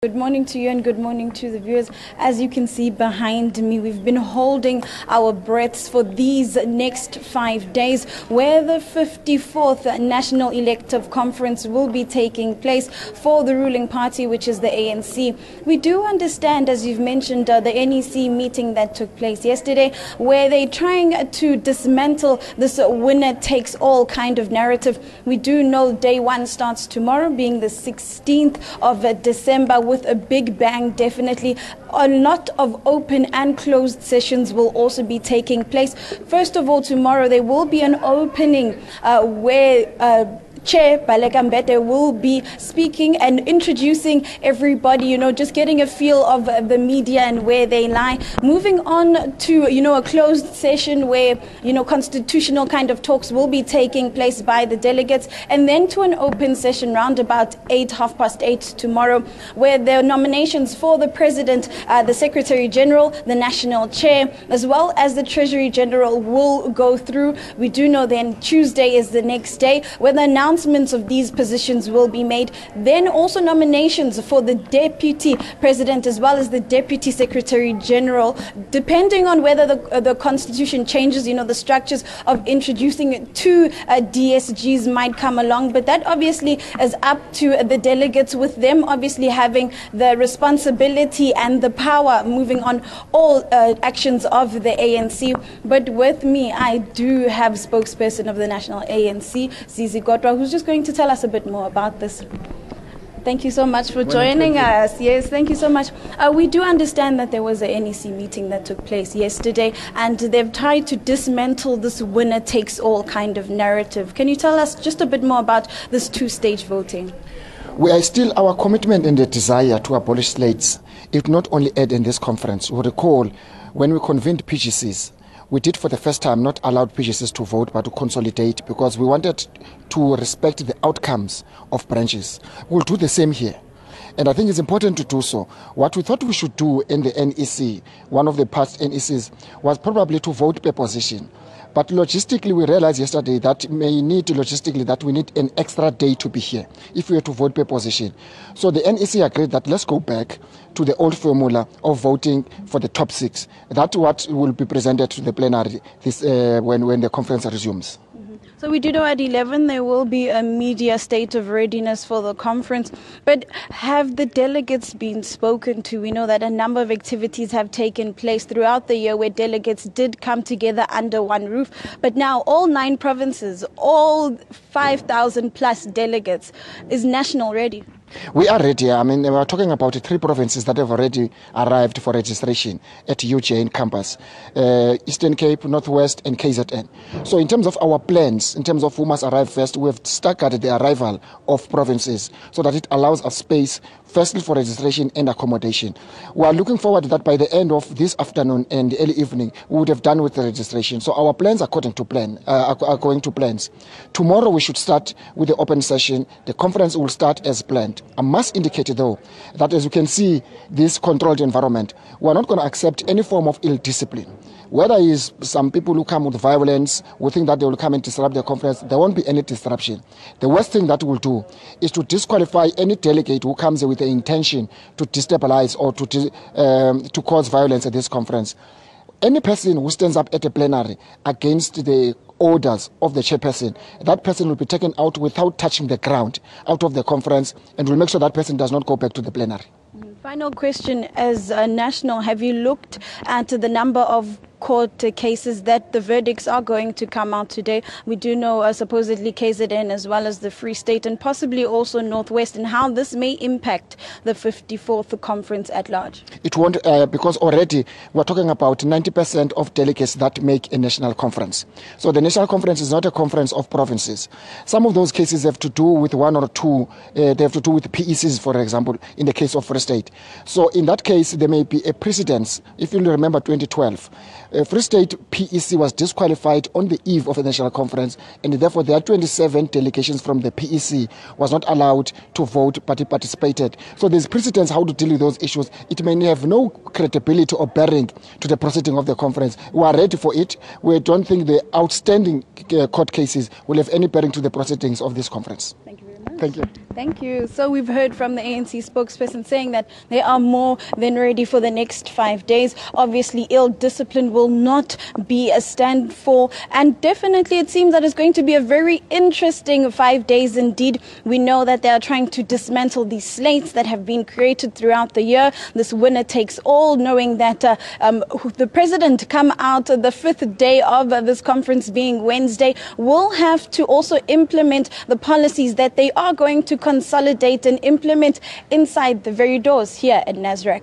Good morning to you and good morning to the viewers. As you can see behind me, we've been holding our breaths for these next 5 days where the 54th National Elective Conference will be taking place for the ruling party, which is the ANC. We do understand, as you've mentioned, the NEC meeting that took place yesterday, where they're trying to dismantle this winner-takes-all kind of narrative. We do know day one starts tomorrow, being the 16th of December, with a big bang, definitely. A lot of open and closed sessions will also be taking place. First of all, tomorrow there will be an opening where Chair Baleka Mbete will be speaking and introducing everybody, just getting a feel of the media and where they lie. Moving on to, a closed session where, constitutional kind of talks will be taking place by the delegates, and then to an open session round about 8:30 tomorrow, where the nominations for the President, the Secretary General, the National Chair, as well as the Treasury General will go through. We do know then Tuesday is the next day, where the announcements of these positions will be made. Then also nominations for the Deputy President as well as the Deputy Secretary General, depending on whether the Constitution changes, the structures of introducing two DSGs might come along. But that obviously is up to the delegates, with them obviously having the responsibility and the power moving on all actions of the ANC. But with me, I do have spokesperson of the National ANC, Zizi Godwa, who's just going to tell us a bit more about this. Thank you so much for joining us. Yes, thank you so much. We do understand that there was a NEC meeting that took place yesterday, and they've tried to dismantle this winner-takes-all kind of narrative. Can you tell us just a bit more about this two-stage voting? We are still, our commitment and the desire to abolish slates, if not only add in this conference. You recall when we convened PGCs, we did for the first time not allow PGCs to vote but to consolidate, because we wanted to respect the outcomes of branches. We'll do the same here. And I think it's important to do so. What we thought we should do in the NEC, one of the past NECs, was probably to vote per position. But logistically, we realized yesterday that we need an extra day to be here if we were to vote per position. So the NEC agreed that let's go back to the old formula of voting for the top six. That's what will be presented to the plenary when the conference resumes. So we do know at 11 there will be a media state of readiness for the conference, but have the delegates been spoken to? We know that a number of activities have taken place throughout the year where delegates did come together under one roof, but now all 9 provinces, all 5,000 plus delegates, is National ready? We are ready. I mean, we're talking about 3 provinces that have already arrived for registration at UJN campus, Eastern Cape, Northwest and KZN. So in terms of our plans, in terms of who must arrive first, we have staggered the arrival of provinces so that it allows us space, firstly for registration and accommodation. We are looking forward that by the end of this afternoon and the early evening, we would have done with the registration. So our plans according to plan are going to plans. Tomorrow we should start with the open session. The conference will start as planned. I must indicate, though, that as you can see, this controlled environment, we are not going to accept any form of ill discipline. Whether it's some people who come with violence, who think that they will come and disrupt the conference, there won't be any disruption. The worst thing that we'll do is to disqualify any delegate who comes with the intention to destabilize or to cause violence at this conference. Any person who stands up at a plenary against the orders of the chairperson, that person will be taken out without touching the ground out of the conference, and we'll make sure that person does not go back to the plenary. Final question, as National, have you looked at the number of court cases that the verdicts are going to come out today? We do know supposedly KZN as well as the Free State and possibly also Northwest, and how this may impact the 54th conference at large. It won't, because already we're talking about 90% of delegates that make a national conference. So the national conference is not a conference of provinces. Some of those cases have to do with 1 or 2, they have to do with PECs, for example, in the case of Free State. So in that case, there may be a precedence. If you remember 2012, Free State PEC was disqualified on the eve of the national conference, and therefore there are 27 delegations from the PEC was not allowed to vote, but it participated. So there's precedence how to deal with those issues. It may have no credibility or bearing to the proceeding of the conference. We are ready for it. We don't think the outstanding court cases will have any bearing to the proceedings of this conference. Thank you very much. Thank you. Thank you. So we've heard from the ANC spokesperson saying that they are more than ready for the next 5 days. Obviously, ill discipline will not be a stand for, and definitely it seems that it's going to be a very interesting 5 days indeed. We know that they are trying to dismantle these slates that have been created throughout the year. This winner takes all, knowing that the president come out the fifth day of this conference being Wednesday will have to also implement the policies that they are going to consolidate and implement inside the very doors here at Nasrec.